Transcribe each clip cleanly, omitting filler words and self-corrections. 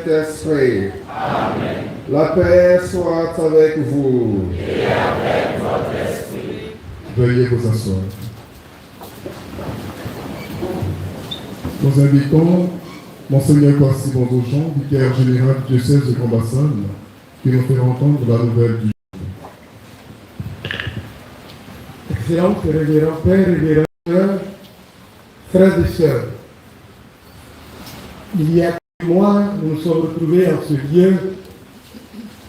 Saint-Esprit. Amen. La paix soit avec vous. Et avec votre esprit. Veuillez vous asseoir. Nous invitons Monseigneur Kwasi Bondo-Jean, vicaire général du diocèse de Grand-Bassam, qui nous fait entendre la nouvelle du Excellence, révérend Père, révérend Sœur, frères et sœurs, il y a quelques mois, nous nous sommes retrouvés en ce lieu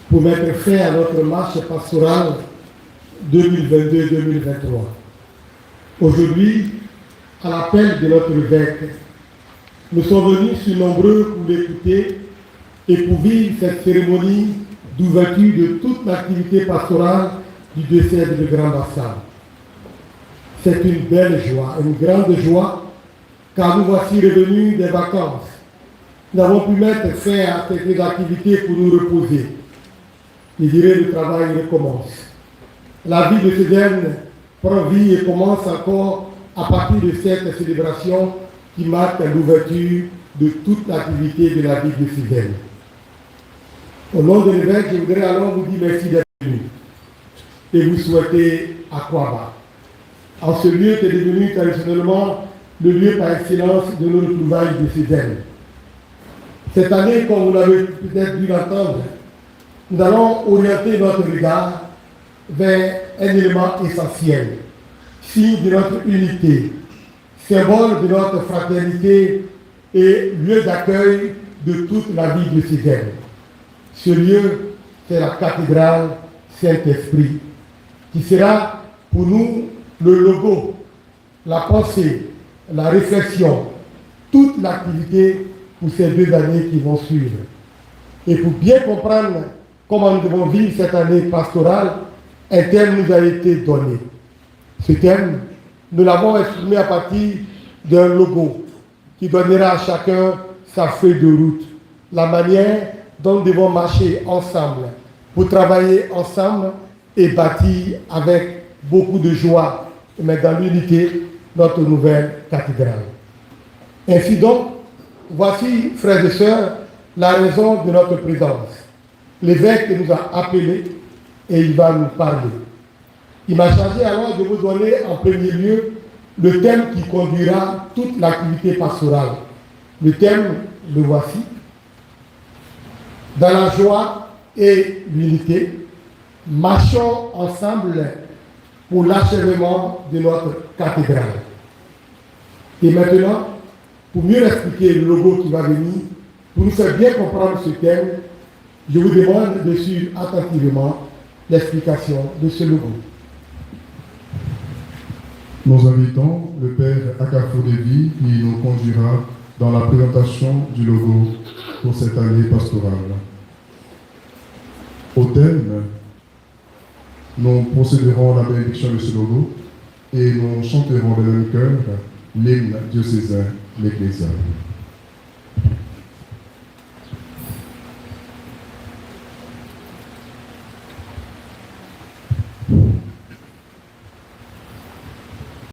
pour mettre fin à notre marche pastorale 2022-2023. Aujourd'hui, à l'appel de notre évêque, nous sommes venus si nombreux pour l'écouter et pour vivre cette cérémonie d'ouverture de toute l'activité pastorale du diocèse de Grand-Bassam. C'est une belle joie, une grande joie, car nous voici revenus des vacances. Nous avons pu mettre fin à cette activité pour nous reposer. Je dirais le travail recommence. La vie de Cézanne prend vie et commence encore à partir de cette célébration qui marque l'ouverture de toute l'activité de la vie de Cézanne. Au nom de l'évêque, je voudrais alors vous dire merci d'être venus et vous souhaiter Akwaba. En ce lieu qui est devenu traditionnellement le lieu par excellence de nos retrouvailles de Cézanne. Cette année, comme vous l'avez peut-être dû l'entendre, nous allons orienter notre regard vers un élément essentiel, signe de notre unité, symbole de notre fraternité et lieu d'accueil de toute la vie de Cézanne. Ce lieu, c'est la cathédrale Saint-Esprit, qui sera pour nous le logo, la pensée, la réflexion, toute l'activité pour ces 2 années qui vont suivre. Et pour bien comprendre comment nous devons vivre cette année pastorale, un thème nous a été donné. Ce thème, nous l'avons exprimé à partir d'un logo qui donnera à chacun sa feuille de route, la manière dont nous devons marcher ensemble, pour travailler ensemble et bâtir avec beaucoup de joie, mais dans l'unité, notre nouvelle cathédrale. Ainsi donc, voici, frères et sœurs, la raison de notre présence. L'évêque nous a appelés et il va nous parler. Il m'a chargé alors de vous donner en premier lieu le thème qui conduira toute l'activité pastorale. Le thème, le voici. Dans la joie et l'unité, marchons ensemble pour l'achèvement de notre cathédrale. Et maintenant, pour mieux expliquer le logo qui va venir, pour nous faire bien comprendre ce thème, je vous demande de suivre attentivement l'explication de ce logo. Nous invitons le Père Akafo Devi qui nous conduira dans la présentation du logo pour cette année pastorale. Au thème, nous procéderons à la bénédiction de ce logo et nous chanterons de notre cœur l'hymne diocésain, l'Ecclésia.